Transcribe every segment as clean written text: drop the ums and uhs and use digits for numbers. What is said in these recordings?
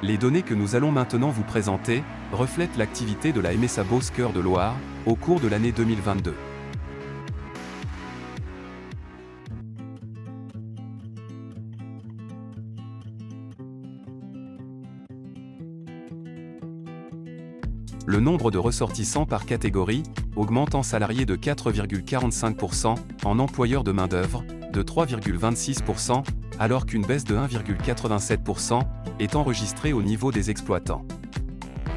Les données que nous allons maintenant vous présenter reflètent l'activité de la MSA Beauce Cœur de Loire au cours de l'année 2022. Le nombre de ressortissants par catégorie augmente en salariés de 4,45%, en employeurs de main-d'œuvre de 3,26%, alors qu'une baisse de 1,87% est enregistrée au niveau des exploitants.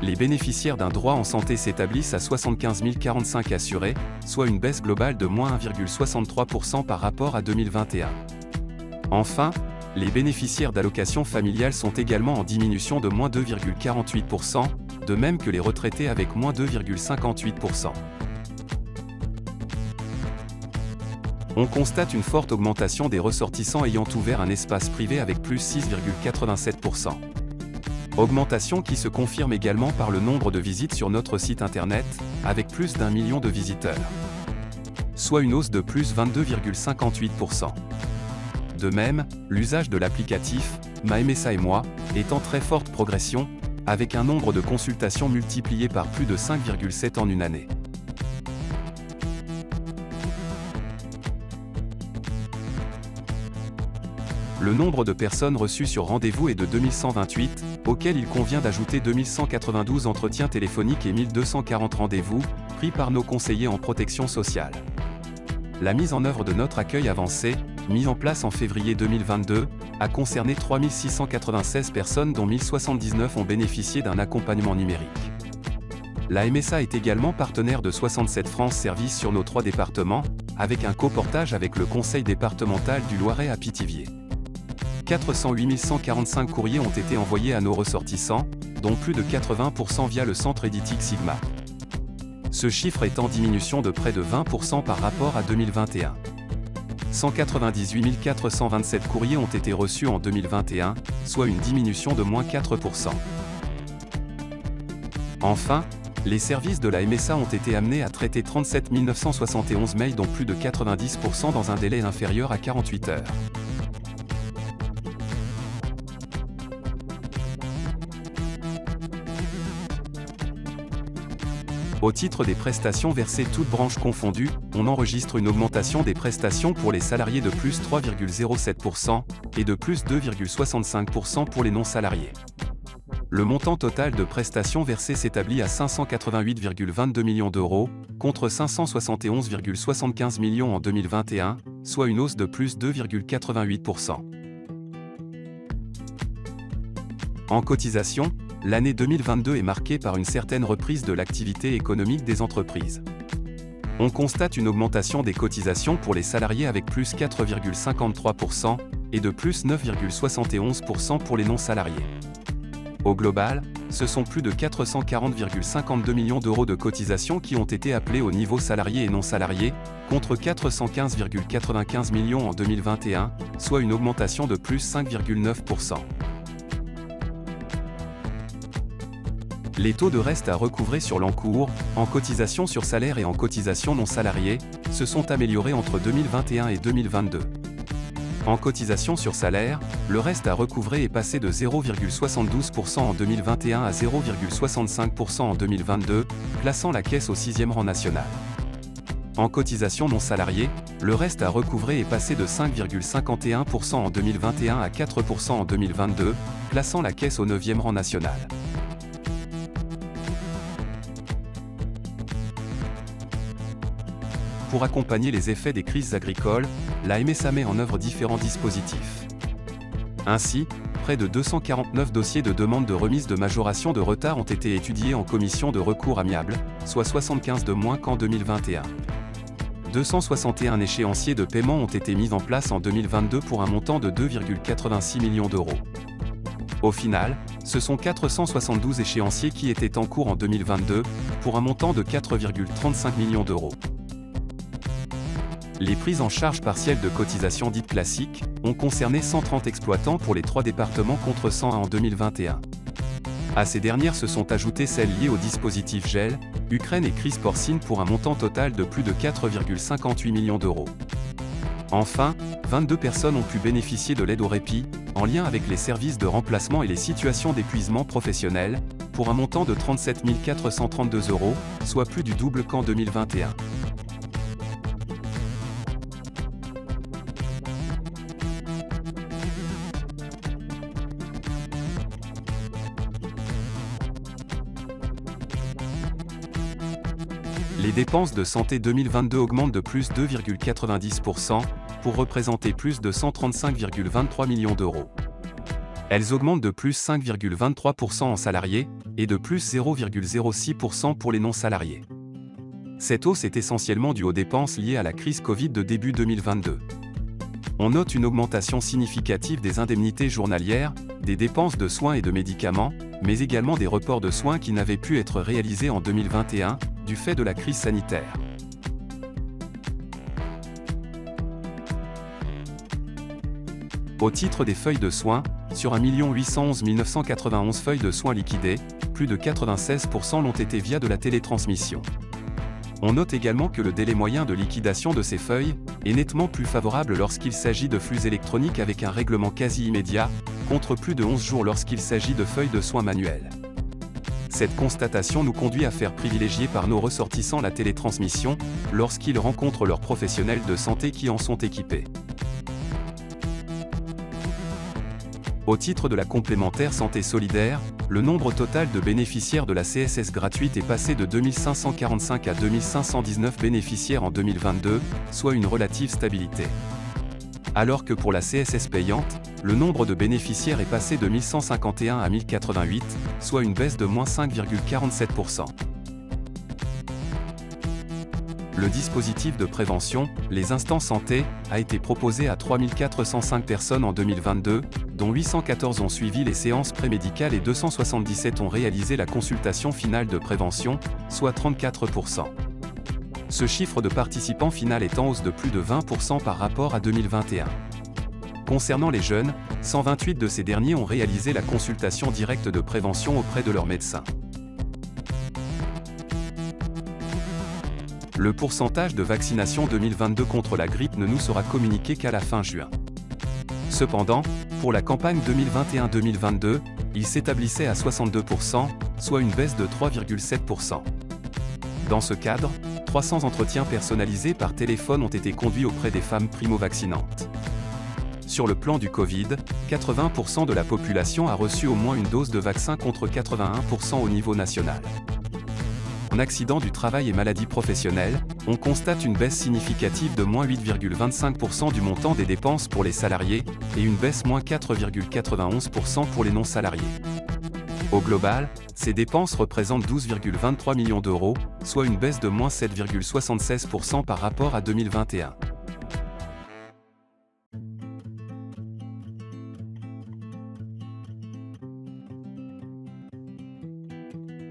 Les bénéficiaires d'un droit en santé s'établissent à 75 045 assurés, soit une baisse globale de moins 1,63% par rapport à 2021. Enfin, les bénéficiaires d'allocations familiales sont également en diminution de moins 2,48%, de même que les retraités avec moins 2,58%. On constate une forte augmentation des ressortissants ayant ouvert un espace privé avec plus 6,87%. Augmentation qui se confirme également par le nombre de visites sur notre site internet, avec plus d'1 million de visiteurs. Soit une hausse de plus 22,58%. De même, l'usage de l'applicatif « Ma MSA et moi » est en très forte progression, avec un nombre de consultations multiplié par plus de 5,7 en une année. Le nombre de personnes reçues sur rendez-vous est de 2128, auquel il convient d'ajouter 2192 entretiens téléphoniques et 1240 rendez-vous, pris par nos conseillers en protection sociale. La mise en œuvre de notre accueil avancé, mis en place en février 2022, a concerné 3696 personnes dont 1079 ont bénéficié d'un accompagnement numérique. La MSA est également partenaire de 67 France Services sur nos 3 départements, avec un coportage avec le Conseil départemental du Loiret à Pithiviers. 408 145 courriers ont été envoyés à nos ressortissants, dont plus de 80% via le centre éditique Sigma. Ce chiffre est en diminution de près de 20% par rapport à 2021. 198 427 courriers ont été reçus en 2021, soit une diminution de moins 4%. Enfin, les services de la MSA ont été amenés à traiter 37 971 mails dont plus de 90% dans un délai inférieur à 48 heures. Au titre des prestations versées toutes branches confondues, on enregistre une augmentation des prestations pour les salariés de plus 3,07% et de plus 2,65% pour les non-salariés. Le montant total de prestations versées s'établit à 588,22 millions d'euros, contre 571,75 millions en 2021, soit une hausse de plus 2,88%. En cotisation, l'année 2022 est marquée par une certaine reprise de l'activité économique des entreprises. On constate une augmentation des cotisations pour les salariés avec plus 4,53% et de plus 9,71% pour les non-salariés. Au global, ce sont plus de 440,52 millions d'euros de cotisations qui ont été appelés au niveau salarié et non salarié, contre 415,95 millions en 2021, soit une augmentation de plus 5,9%. Les taux de reste à recouvrer sur l'encours, en cotisation sur salaire et en cotisation non salariée, se sont améliorés entre 2021 et 2022. En cotisation sur salaire, le reste à recouvrer est passé de 0,72% en 2021 à 0,65% en 2022, plaçant la caisse au 6e rang national. En cotisation non salariée, le reste à recouvrer est passé de 5,51% en 2021 à 4% en 2022, plaçant la caisse au 9e rang national. Pour accompagner les effets des crises agricoles, la MSA met en œuvre différents dispositifs. Ainsi, près de 249 dossiers de demande de remise de majoration de retard ont été étudiés en commission de recours amiable, soit 75 de moins qu'en 2021. 261 échéanciers de paiement ont été mis en place en 2022 pour un montant de 2,86 millions d'euros. Au final, ce sont 472 échéanciers qui étaient en cours en 2022, pour un montant de 4,35 millions d'euros. Les prises en charge partielles de cotisations dites classiques ont concerné 130 exploitants pour les 3 départements contre 101 en 2021. À ces dernières se sont ajoutées celles liées au dispositif GEL, Ukraine et crise porcine pour un montant total de plus de 4,58 millions d'euros. Enfin, 22 personnes ont pu bénéficier de l'aide au répit, en lien avec les services de remplacement et les situations d'épuisement professionnel, pour un montant de 37 432 €, soit plus du double qu'en 2021. Les dépenses de santé 2022 augmentent de plus 2,90%, pour représenter plus de 135,23 millions d'euros. Elles augmentent de plus 5,23% en salariés, et de plus 0,06% pour les non-salariés. Cette hausse est essentiellement due aux dépenses liées à la crise Covid de début 2022. On note une augmentation significative des indemnités journalières, des dépenses de soins et de médicaments, mais également des reports de soins qui n'avaient pu être réalisés en 2021, du fait de la crise sanitaire. Au titre des feuilles de soins, sur 1 811 991 feuilles de soins liquidées, plus de 96% l'ont été via de la télétransmission. On note également que le délai moyen de liquidation de ces feuilles est nettement plus favorable lorsqu'il s'agit de flux électroniques avec un règlement quasi immédiat, contre plus de 11 jours lorsqu'il s'agit de feuilles de soins manuelles. Cette constatation nous conduit à faire privilégier par nos ressortissants la télétransmission, lorsqu'ils rencontrent leurs professionnels de santé qui en sont équipés. Au titre de la complémentaire santé solidaire, le nombre total de bénéficiaires de la CSS gratuite est passé de 2545 à 2519 bénéficiaires en 2022, soit une relative stabilité. Alors que pour la CSS payante, le nombre de bénéficiaires est passé de 1151 à 1088, soit une baisse de moins 5,47%. Le dispositif de prévention, les instants santé, a été proposé à 3405 personnes en 2022, dont 814 ont suivi les séances prémédicales et 277 ont réalisé la consultation finale de prévention, soit 34%. Ce chiffre de participants final est en hausse de plus de 20% par rapport à 2021. Concernant les jeunes, 128 de ces derniers ont réalisé la consultation directe de prévention auprès de leur médecin. Le pourcentage de vaccination 2022 contre la grippe ne nous sera communiqué qu'à la fin juin. Cependant, pour la campagne 2021-2022, il s'établissait à 62%, soit une baisse de 3,7%. Dans ce cadre, 300 entretiens personnalisés par téléphone ont été conduits auprès des femmes primo-vaccinantes. Sur le plan du Covid, 80% de la population a reçu au moins une dose de vaccin contre 81% au niveau national. En accident du travail et maladies professionnelles, on constate une baisse significative de moins 8,25% du montant des dépenses pour les salariés, et une baisse moins 4,91% pour les non-salariés. Au global, ces dépenses représentent 12,23 millions d'euros, soit une baisse de moins 7,76% par rapport à 2021.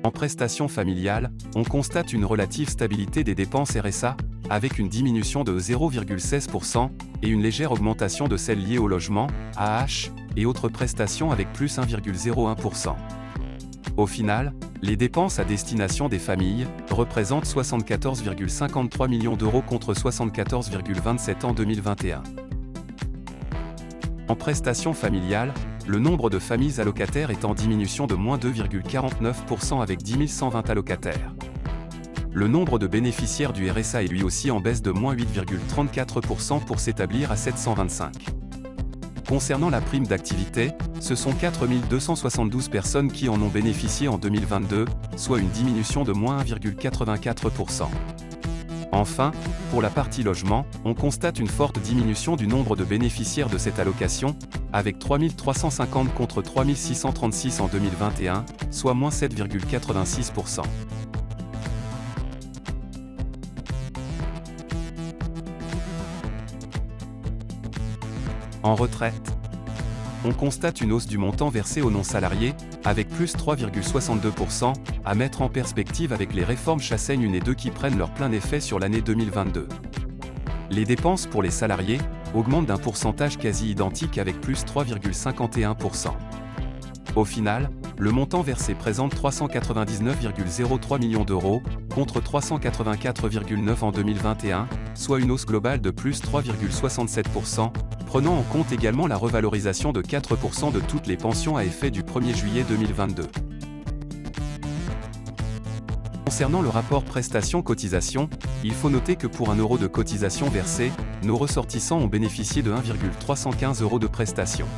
En prestations familiales, on constate une relative stabilité des dépenses RSA, avec une diminution de 0,16% et une légère augmentation de celles liées au logement, AH, et autres prestations avec plus 1,01%. Au final, les dépenses à destination des familles représentent 74,53 millions d'euros contre 74,27 en 2021. En prestations familiales, le nombre de familles allocataires est en diminution de moins 2,49% avec 10 120 allocataires. Le nombre de bénéficiaires du RSA est lui aussi en baisse de moins 8,34% pour s'établir à 725. Concernant la prime d'activité, ce sont 4 272 personnes qui en ont bénéficié en 2022, soit une diminution de moins 1,84%. Enfin, pour la partie logement, on constate une forte diminution du nombre de bénéficiaires de cette allocation, avec 3 350 contre 3 636 en 2021, soit moins 7,86%. En retraite, on constate une hausse du montant versé aux non-salariés, avec plus 3,62%, à mettre en perspective avec les réformes Chassaigne 1 et 2 qui prennent leur plein effet sur l'année 2022. Les dépenses pour les salariés augmentent d'un pourcentage quasi identique avec plus 3,51%. Au final, le montant versé présente 399,03 millions d'euros, contre 384,9 en 2021, soit une hausse globale de plus 3,67%, prenant en compte également la revalorisation de 4% de toutes les pensions à effet du 1er juillet 2022. Concernant le rapport prestation-cotisation, il faut noter que pour 1 euro de cotisation versée, nos ressortissants ont bénéficié de 1,315 € de prestations.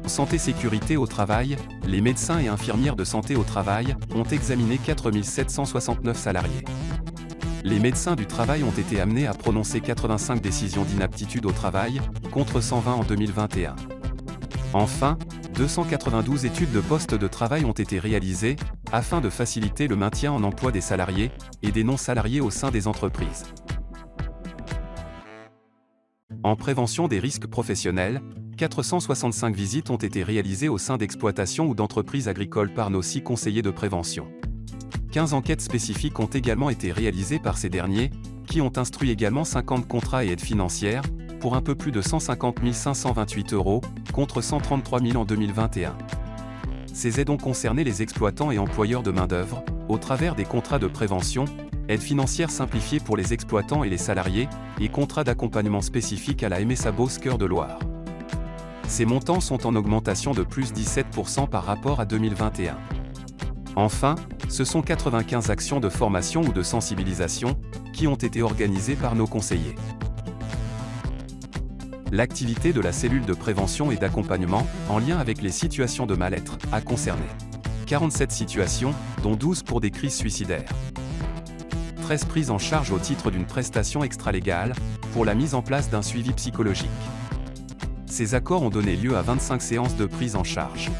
Santé-sécurité au travail, les médecins et infirmières de santé au travail ont examiné 4 769 salariés. Les médecins du travail ont été amenés à prononcer 85 décisions d'inaptitude au travail, contre 120 en 2021. Enfin, 292 études de poste de travail ont été réalisées, afin de faciliter le maintien en emploi des salariés et des non-salariés au sein des entreprises. En prévention des risques professionnels, 465 visites ont été réalisées au sein d'exploitations ou d'entreprises agricoles par nos 6 conseillers de prévention. 15 enquêtes spécifiques ont également été réalisées par ces derniers, qui ont instruit également 50 contrats et aides financières, pour un peu plus de 150 528 €, contre 133 000 en 2021. Ces aides ont concerné les exploitants et employeurs de main-d'œuvre, au travers des contrats de prévention, aides financières simplifiées pour les exploitants et les salariés, et contrats d'accompagnement spécifiques à la MSA Beauce Cœur de Loire. Ces montants sont en augmentation de plus 17% par rapport à 2021. Enfin, ce sont 95 actions de formation ou de sensibilisation qui ont été organisées par nos conseillers. L'activité de la cellule de prévention et d'accompagnement, en lien avec les situations de mal-être, a concerné 47 situations, dont 12 pour des crises suicidaires. 13 prises en charge au titre d'une prestation extralégale, pour la mise en place d'un suivi psychologique. Ces accords ont donné lieu à 25 séances de prise en charge.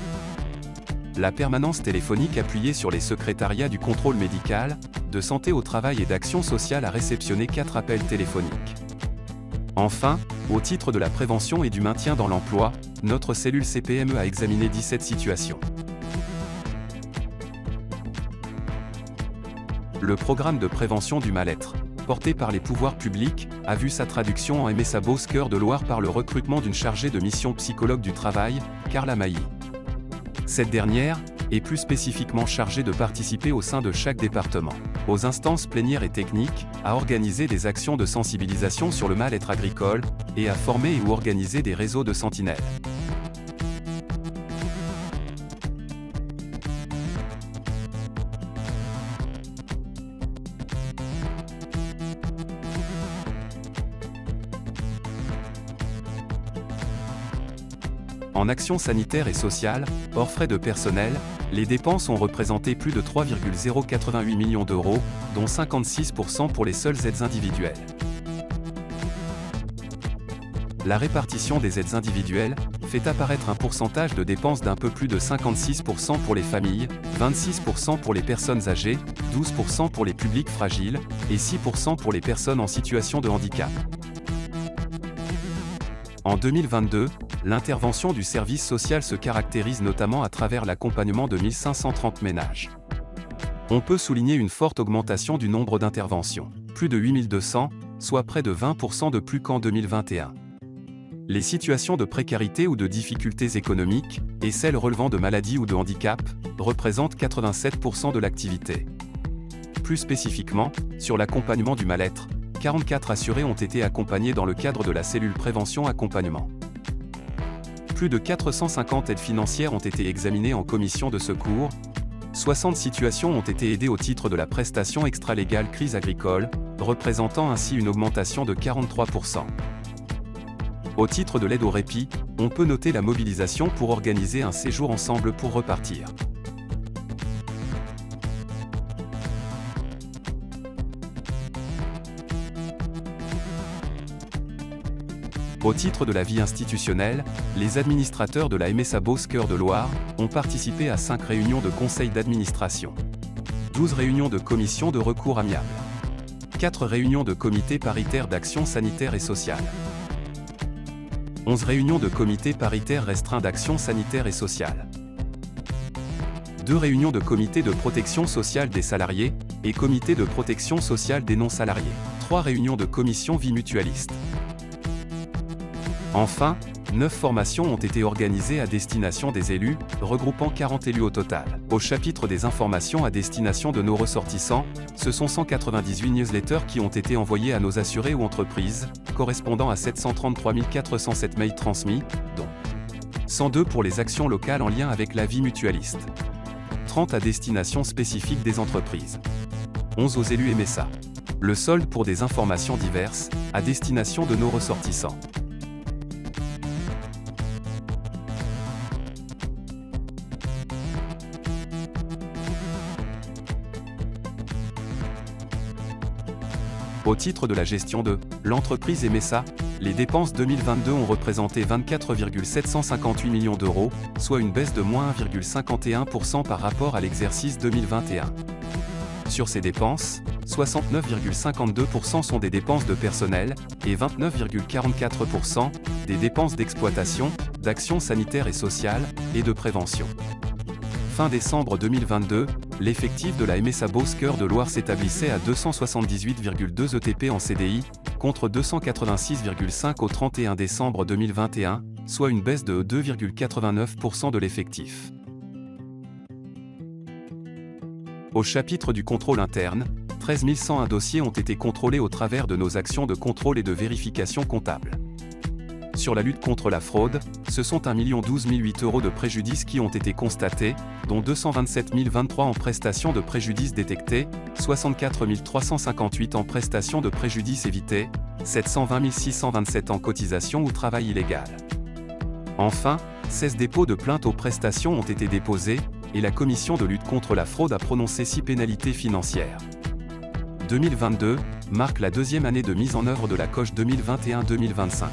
La permanence téléphonique appuyée sur les secrétariats du contrôle médical, de santé au travail et d'action sociale a réceptionné 4 appels téléphoniques. Enfin, au titre de la prévention et du maintien dans l'emploi, notre cellule CPME a examiné 17 situations. Le programme de prévention du mal-être, porté par les pouvoirs publics, a vu sa traduction en MSA Beauce Cœur de Loire par le recrutement d'une chargée de mission psychologue du travail, Carla Mailly. Cette dernière est plus spécifiquement chargée de participer au sein de chaque département, aux instances plénières et techniques, à organiser des actions de sensibilisation sur le mal-être agricole, et à former ou organiser des réseaux de sentinelles. En action sanitaire et sociale, hors frais de personnel, les dépenses ont représenté plus de 3,088 millions d'euros, dont 56% pour les seules aides individuelles. La répartition des aides individuelles fait apparaître un pourcentage de dépenses d'un peu plus de 56% pour les familles, 26% pour les personnes âgées, 12% pour les publics fragiles, et 6% pour les personnes en situation de handicap. En 2022, l'intervention du service social se caractérise notamment à travers l'accompagnement de 1530 ménages. On peut souligner une forte augmentation du nombre d'interventions, plus de 8200, soit près de 20% de plus qu'en 2021. Les situations de précarité ou de difficultés économiques, et celles relevant de maladies ou de handicap, représentent 87% de l'activité. Plus spécifiquement, sur l'accompagnement du mal-être, 44 assurés ont été accompagnés dans le cadre de la cellule prévention-accompagnement. Plus de 450 aides financières ont été examinées en commission de secours, 60 situations ont été aidées au titre de la prestation extralégale crise agricole, représentant ainsi une augmentation de 43%. Au titre de l'aide au répit, on peut noter la mobilisation pour organiser un séjour ensemble pour repartir. Au titre de la vie institutionnelle, les administrateurs de la MSA Beauce Cœur de Loire ont participé à 5 réunions de conseil d'administration, 12 réunions de commission de recours amiable, 4 réunions de comité paritaire d'action sanitaire et sociale, 11 réunions de comité paritaire restreint d'action sanitaire et sociale, 2 réunions de comité de protection sociale des salariés et comité de protection sociale des non-salariés, 3 réunions de commission vie mutualiste. Enfin, 9 formations ont été organisées à destination des élus, regroupant 40 élus au total. Au chapitre des informations à destination de nos ressortissants, ce sont 198 newsletters qui ont été envoyés à nos assurés ou entreprises, correspondant à 733 407 mails transmis, dont 102 pour les actions locales en lien avec la vie mutualiste, 30 à destination spécifique des entreprises, 11 aux élus MSA. Le solde pour des informations diverses, à destination de nos ressortissants. Au titre de la gestion de l'entreprise MSA, les dépenses 2022 ont représenté 24,758 millions d'euros, soit une baisse de moins 1,51% par rapport à l'exercice 2021. Sur ces dépenses, 69,52% sont des dépenses de personnel et 29,44% des dépenses d'exploitation, d'actions sanitaires et sociales et de prévention. Fin décembre 2022, l'effectif de la MSA Beauce-Cœur de Loire s'établissait à 278,2 ETP en CDI, contre 286,5 au 31 décembre 2021, soit une baisse de 2,89% de l'effectif. Au chapitre du contrôle interne, 13 101 dossiers ont été contrôlés au travers de nos actions de contrôle et de vérification comptable. Sur la lutte contre la fraude, ce sont 1 012 008 € de préjudices qui ont été constatés, dont 227 023 en prestations de préjudices détectées, 64 358 en prestations de préjudices évitées, 720 627 en cotisations ou travail illégal. Enfin, 16 dépôts de plaintes aux prestations ont été déposés, et la commission de lutte contre la fraude a prononcé 6 pénalités financières. 2022 marque la deuxième année de mise en œuvre de la COG 2021-2025.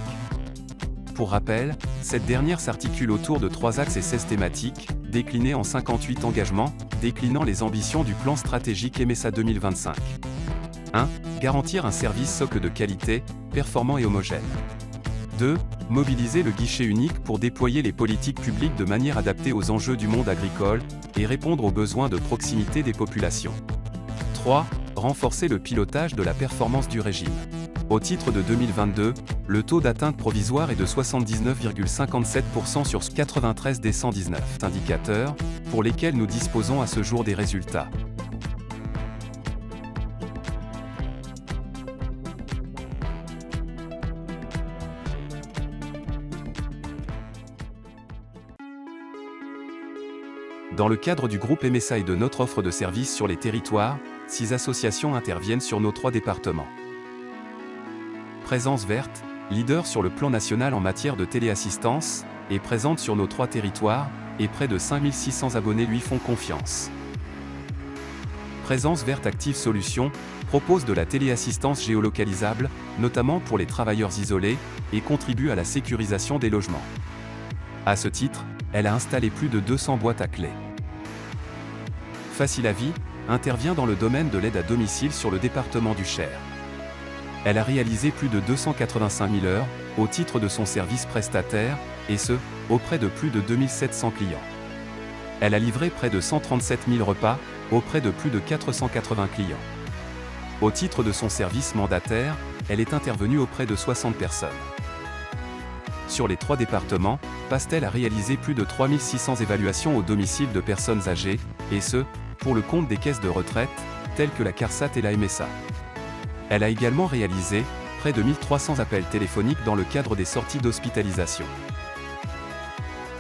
Pour rappel, cette dernière s'articule autour de 3 axes et 16 thématiques, déclinés en 58 engagements, déclinant les ambitions du plan stratégique MSA 2025. 1. Garantir un service socle de qualité, performant et homogène. 2. Mobiliser le guichet unique pour déployer les politiques publiques de manière adaptée aux enjeux du monde agricole et répondre aux besoins de proximité des populations. 3. Renforcer le pilotage de la performance du régime. Au titre de 2022, le taux d'atteinte provisoire est de 79,57% sur 93 des 119 indicateurs, pour lesquels nous disposons à ce jour des résultats. Dans le cadre du groupe MSA et de notre offre de services sur les territoires, 6 associations interviennent sur nos 3 départements. Présence Verte, leader sur le plan national en matière de téléassistance, est présente sur nos 3 territoires, et près de 5600 abonnés lui font confiance. Présence Verte Active Solutions propose de la téléassistance géolocalisable, notamment pour les travailleurs isolés, et contribue à la sécurisation des logements. À ce titre, elle a installé plus de 200 boîtes à clés. Facile à Vie intervient dans le domaine de l'aide à domicile sur le département du Cher. Elle a réalisé plus de 285 000 heures, au titre de son service prestataire, et ce, auprès de plus de 2700 clients. Elle a livré près de 137 000 repas, auprès de plus de 480 clients. Au titre de son service mandataire, elle est intervenue auprès de 60 personnes. Sur les 3 départements, Pastel a réalisé plus de 3600 évaluations au domicile de personnes âgées, et ce, pour le compte des caisses de retraite, telles que la CARSAT et la MSA. Elle a également réalisé près de 1300 appels téléphoniques dans le cadre des sorties d'hospitalisation.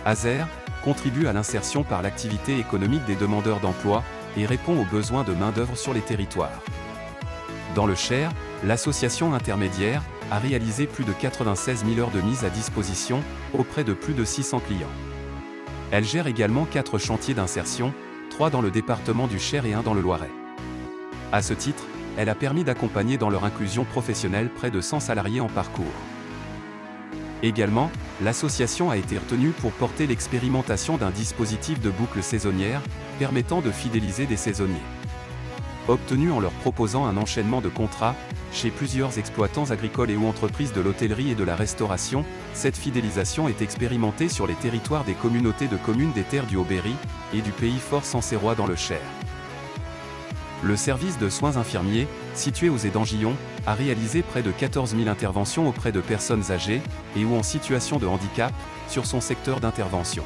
Azer contribue à l'insertion par l'activité économique des demandeurs d'emploi et répond aux besoins de main-d'œuvre sur les territoires. Dans le Cher, l'association intermédiaire a réalisé plus de 96 000 heures de mise à disposition auprès de plus de 600 clients. Elle gère également 4 chantiers d'insertion, 3 dans le département du Cher et 1 dans le Loiret. À ce titre, elle a permis d'accompagner dans leur inclusion professionnelle près de 100 salariés en parcours. Également, l'association a été retenue pour porter l'expérimentation d'un dispositif de boucle saisonnière, permettant de fidéliser des saisonniers. Obtenue en leur proposant un enchaînement de contrats, chez plusieurs exploitants agricoles et ou entreprises de l'hôtellerie et de la restauration, cette fidélisation est expérimentée sur les territoires des communautés de communes des terres du Haut-Berry et du Pays Fort Sancerrois dans le Cher. Le service de soins infirmiers, situé aux Édangillons, a réalisé près de 14 000 interventions auprès de personnes âgées et ou en situation de handicap, sur son secteur d'intervention.